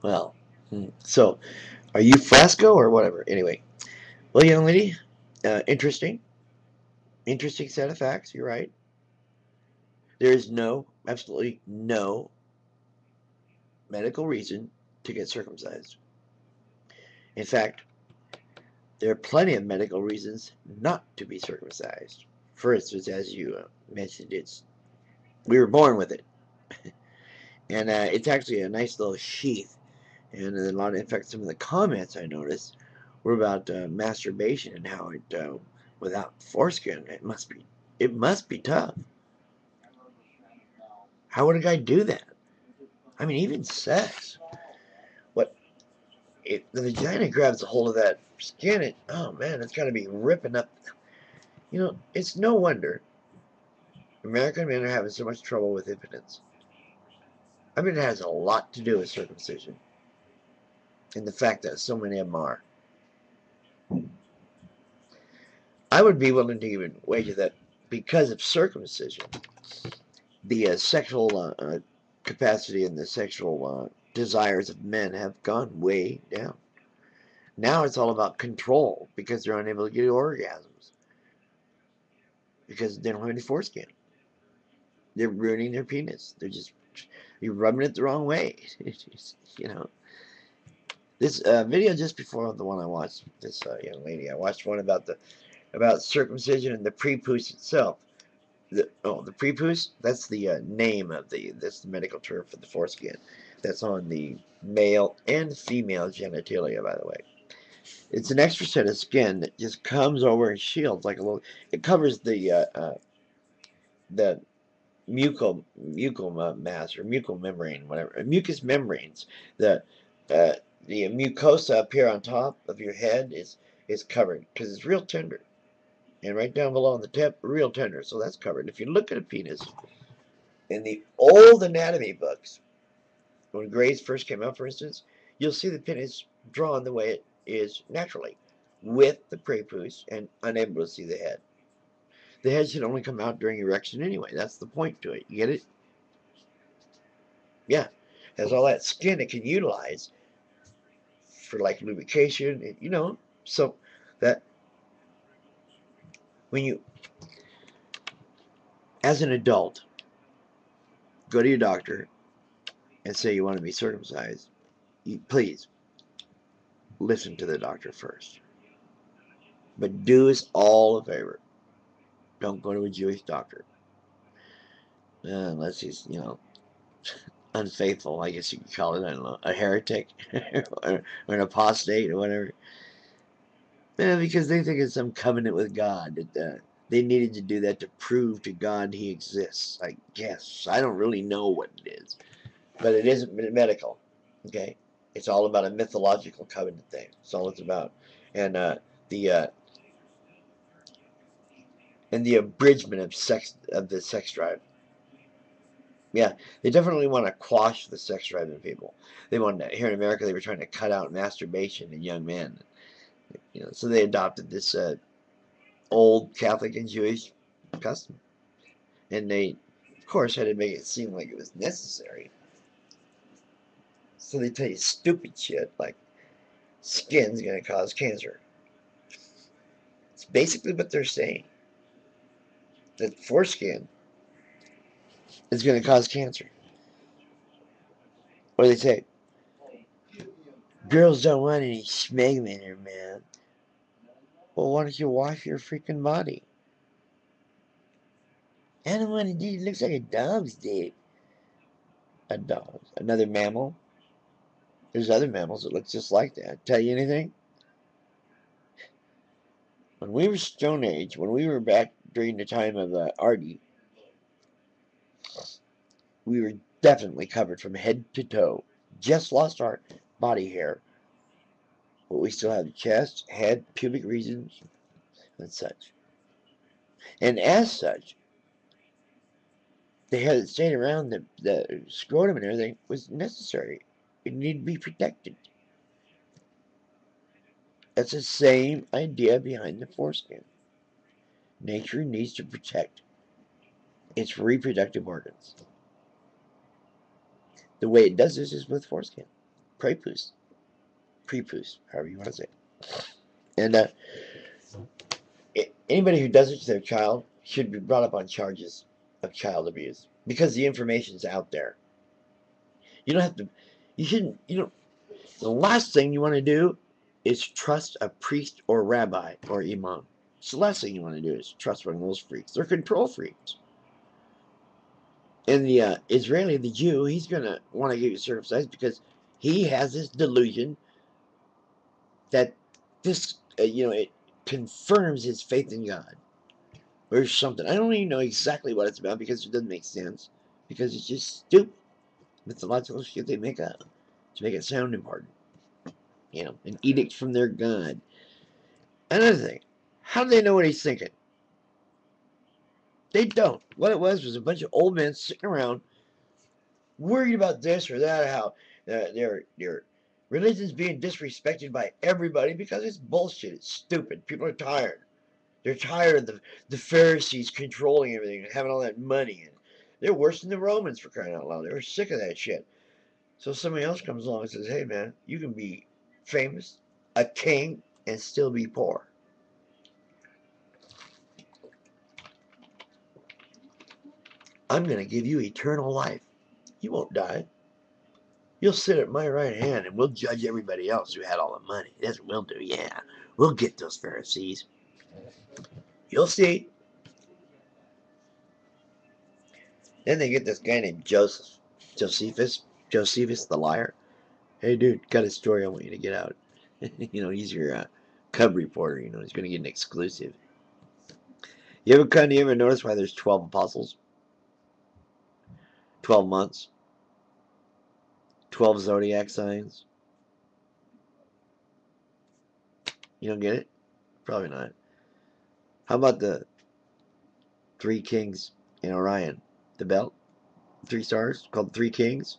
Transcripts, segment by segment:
Well, so are you FRASCO or whatever? Anyway, well, young lady, interesting, interesting set of facts. You're right. There is no, absolutely no medical reason to get circumcised. In fact, there are plenty of medical reasons not to be circumcised. For instance, as you mentioned, it's we were born with it, and it's actually a nice little sheath. And a lot of, in fact, some of the comments I noticed were about masturbation and how it, without foreskin, it must be tough. How would a guy do that? I mean, even sex. What if the vagina grabs a hold of that skin? Oh man, it's got to be ripping up. It's no wonder American men are having so much trouble with impotence. I mean, it has a lot to do with circumcision and the fact that so many of them are. I would be willing to even wager that because of circumcision, the sexual capacity and the sexual desires of men have gone way down. Now it's all about control because they're unable to get orgasms because they don't have any foreskin. They're ruining their penis. You're rubbing it the wrong way. you know. This video just before the one I watched, this young lady, I watched one about circumcision and the prepuce itself. The prepuce, that's the name of that's the medical term for the foreskin. That's on the male and female genitalia, by the way. It's an extra set of skin that just comes over and shields like a little. It covers the mucal mass or mucal membrane, whatever, mucous membranes. The uh, the mucosa up here on top of your head is covered because it's real tender, and right down below on the tip, real tender. So that's covered. If you look at a penis in the old anatomy books, when grades first came out, for instance, you'll see the penis drawn the way it is naturally, with the prepuce and unable to see the head. The head should only come out during erection anyway. That's the point to it. You get it? Yeah. It has all that skin it can utilize for like lubrication, so that when you, as an adult, go to your doctor and say you want to be circumcised, please listen to the doctor first. But do us all a favor. Don't go to a Jewish doctor. Unless he's, unfaithful, I guess you could call it, I don't know, a heretic or an apostate or whatever. Because they think it's some covenant with God that they needed to do that to prove to God he exists. I guess. I don't really know what it is. But it isn't medical. Okay? It's all about a mythological covenant thing. That's all it's about. And the uh, and the abridgment of the sex drive. Yeah, they definitely want to quash the sex drive in people. They want to, here in America, they were trying to cut out masturbation in young men. So they adopted this old Catholic and Jewish custom, and they, of course, had to make it seem like it was necessary. So they tell you stupid shit like skin's gonna cause cancer. It's basically what they're saying. That foreskin is gonna cause cancer. Or they say girls don't want any schmegma in their man. Well, why don't you wash your freaking body? I don't want to do it. Looks like a dog's dick. A dog. Another mammal. There's other mammals that look just like that. Tell you anything? When we were Stone Age, when we were back during the time of Artie, we were definitely covered from head to toe. Just lost our body hair, but we still have chest, head, pubic regions, and such. And as such, the hair that stayed around the scrotum and everything was necessary. It needed to be protected. That's the same idea behind the foreskin. Nature needs to protect its reproductive organs. The way it does this is with foreskin. prepuce, prepuce, however you want to say it. And anybody who does it to their child should be brought up on charges of child abuse because the information's out there. You don't have to. You shouldn't. You know, the last thing you want to do is trust a priest or rabbi or imam. It's the last thing you want to do is trust one of those freaks. They're control freaks. And the Israeli, the Jew, he's going to want to get you circumcised because he has this delusion that this, it confirms his faith in God or something. I don't even know exactly what it's about because it doesn't make sense. Because it's just stupid mythological shit they make up to make it sound important. An edict from their God. Another thing, how do they know what he's thinking? They don't. What it was a bunch of old men sitting around worried about this or that, how their religion's being disrespected by everybody because it's bullshit. It's stupid. People are tired. They're tired of the Pharisees controlling everything and having all that money. And they're worse than the Romans, for crying out loud. They were sick of that shit. So somebody else comes along and says, hey, man, you can be famous, a king, and still be poor. I'm going to give you eternal life. You won't die. You'll sit at my right hand and we'll judge everybody else who had all the money. That's what we'll do, yeah. We'll get those Pharisees. You'll see. Then they get this guy named Josephus the liar. Hey, dude, got a story I want you to get out. He's your cub reporter. He's going to get an exclusive. You ever notice why there's 12 apostles? 12 months? 12 zodiac signs? You don't get it? Probably not. How about the three kings in Orion? The belt? 3 stars called Three Kings.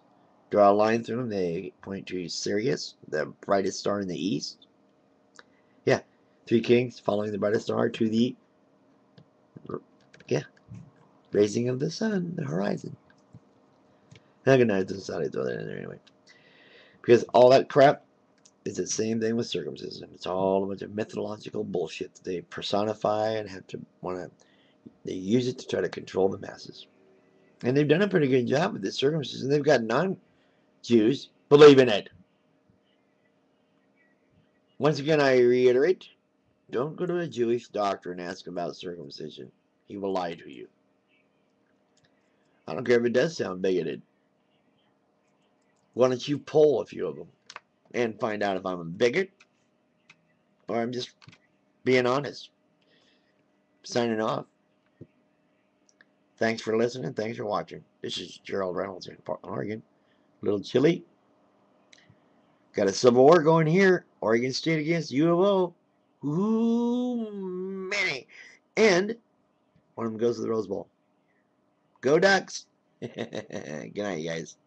Draw a line through them. They point to Sirius, the brightest star in the east. Yeah, 3 kings following the brightest star to the raising of the sun, the horizon. Not gonna decided to throw that in there anyway, because all that crap is the same thing with circumcision. It's all a bunch of mythological bullshit that they personify and they use it to try to control the masses. And they've done a pretty good job with this circumcision. They've got non-Jews believe in it. Once again, I reiterate, don't go to a Jewish doctor and ask about circumcision. He will lie to you. I don't care if it does sound bigoted. Why don't you poll a few of them and find out if I'm a bigot or I'm just being honest. Signing off. Thanks for listening. Thanks for watching. This is Gerald Reynolds in Portland, Oregon. A little chilly. Got a civil war going here. Oregon State against U of O. Ooh, many. And one of them goes to the Rose Bowl. Go Ducks. Good night, you guys.